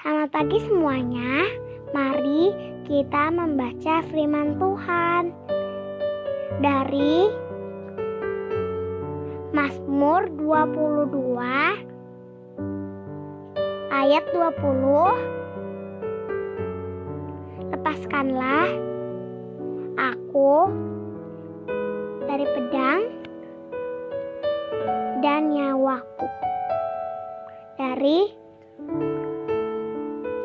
Selamat pagi semuanya. Mari kita membaca firman Tuhan dari Mazmur 22 ayat 20. Lepaskanlah aku dari pedang dan nyawaku dari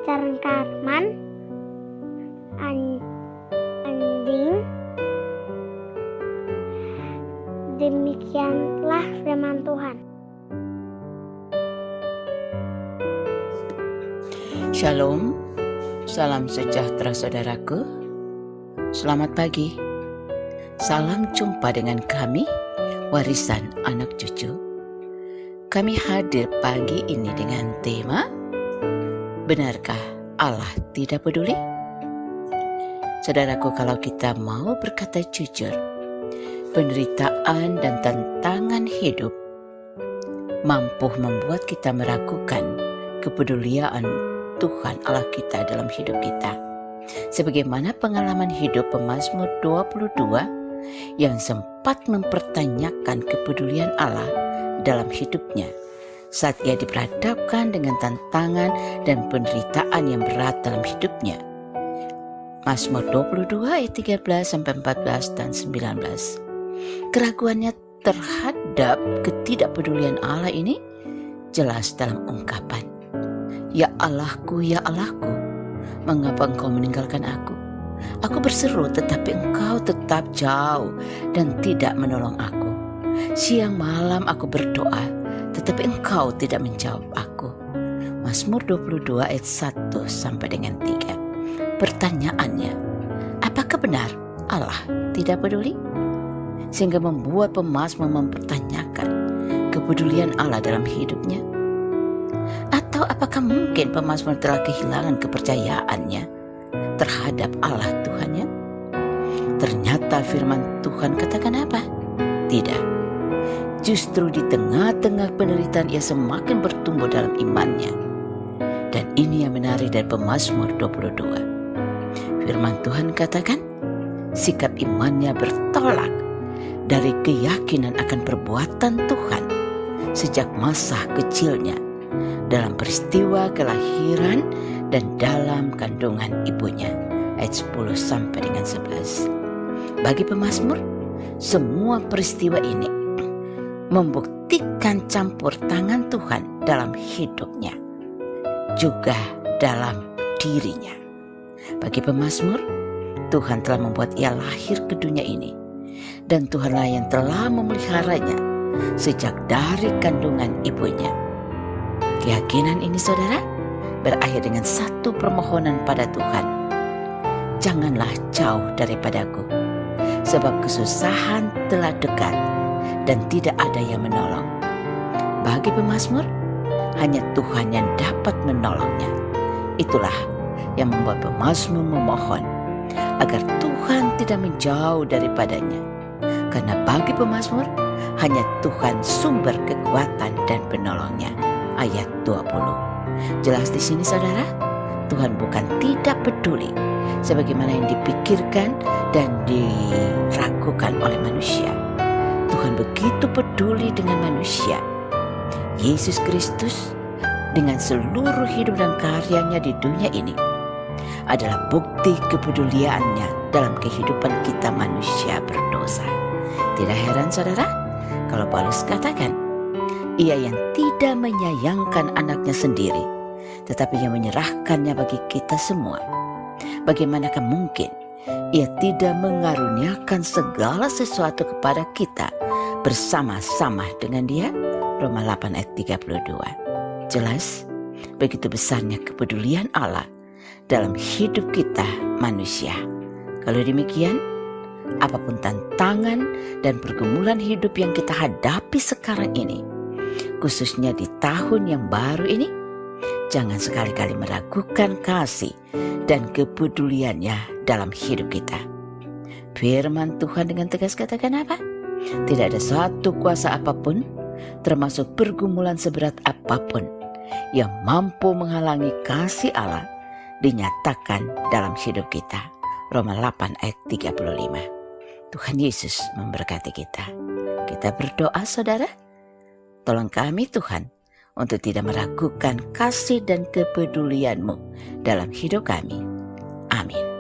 cengkraman anjing. Demikianlah firman Tuhan. Shalom, salam sejahtera saudaraku. Selamat pagi. Salam jumpa dengan kami, Warisan Anak Cucu. Kami hadir pagi ini dengan tema, benarkah Allah tidak peduli? Saudaraku, kalau kita mau berkata jujur, penderitaan dan tantangan hidup mampu membuat kita meragukan kepedulian Tuhan Allah kita dalam hidup kita. Sebagaimana pengalaman hidup pemazmur 22 yang sempat mempertanyakan kepedulian Allah dalam hidupnya saat ia diperhadapkan dengan tantangan dan penderitaan yang berat dalam hidupnya. Mazmur 22 ayat 13-14 dan 19. Keraguannya terhadap ketidakpedulian Allah ini jelas dalam ungkapan, "Ya Allahku, ya Allahku, mengapa engkau meninggalkan aku? Aku berseru tetapi engkau tetap jauh dan tidak menolong aku. Siang malam aku berdoa tetapi engkau tidak menjawab aku." Mazmur 22 ayat 1 sampai dengan 3. Pertanyaannya, apakah benar Allah tidak peduli? Sehingga membuat pemazmur mempertanyakan kepedulian Allah dalam hidupnya. Atau apakah mungkin pemazmur telah kehilangan kepercayaannya terhadap Allah Tuhannya? Ternyata firman Tuhan katakan apa? Tidak. Justru di tengah-tengah penderitaan ia semakin bertumbuh dalam imannya. Dan ini yang menarik dari pemazmur 22. Firman Tuhan katakan, sikap imannya bertolak dari keyakinan akan perbuatan Tuhan sejak masa kecilnya dalam peristiwa kelahiran dan dalam kandungan ibunya. Ayat 10 sampai dengan 11. Bagi pemazmur, semua peristiwa ini membuktikan campur tangan Tuhan dalam hidupnya, juga dalam dirinya. Bagi pemazmur, Tuhan telah membuat ia lahir ke dunia ini, dan Tuhanlah yang telah memeliharanya sejak dari kandungan ibunya. Keyakinan ini, saudara, berakhir dengan satu permohonan pada Tuhan. Janganlah jauh daripadaku, sebab kesusahan telah dekat dan tidak ada yang menolong. Bagi pemazmur, hanya Tuhan yang dapat menolongnya. Itulah yang membuat pemazmur memohon agar Tuhan tidak menjauh daripadanya. Karena bagi pemazmur, hanya Tuhan sumber kekuatan dan penolongnya. Ayat 20. Jelas di sini, saudara, Tuhan bukan tidak peduli sebagaimana yang dipikirkan dan diragukan oleh manusia. Tuhan begitu peduli dengan manusia. Yesus Kristus dengan seluruh hidup dan karyanya di dunia ini adalah bukti kepeduliannya dalam kehidupan kita manusia berdosa. Tidak heran, saudara, kalau Paulus katakan, ia yang tidak menyayangkan anaknya sendiri, tetapi yang menyerahkannya bagi kita semua. Bagaimanakah mungkin ia tidak mengaruniakan segala sesuatu kepada kita bersama-sama dengan dia? Roma 8 ayat 32. Jelas, begitu besarnya kepedulian Allah dalam hidup kita manusia. Kalau demikian, apapun tantangan dan pergumulan hidup yang kita hadapi sekarang ini, khususnya di tahun yang baru ini, jangan sekali-kali meragukan kasih dan kepeduliannya dalam hidup kita. Firman Tuhan dengan tegas katakan apa? Tidak ada satu kuasa apapun, termasuk pergumulan seberat apapun, yang mampu menghalangi kasih Allah dinyatakan dalam hidup kita. Roma 8 ayat 35. Tuhan Yesus memberkati kita. Kita berdoa saudara, tolong kami Tuhan untuk tidak meragukan kasih dan kepedulian-Mu dalam hidup kami. Amin.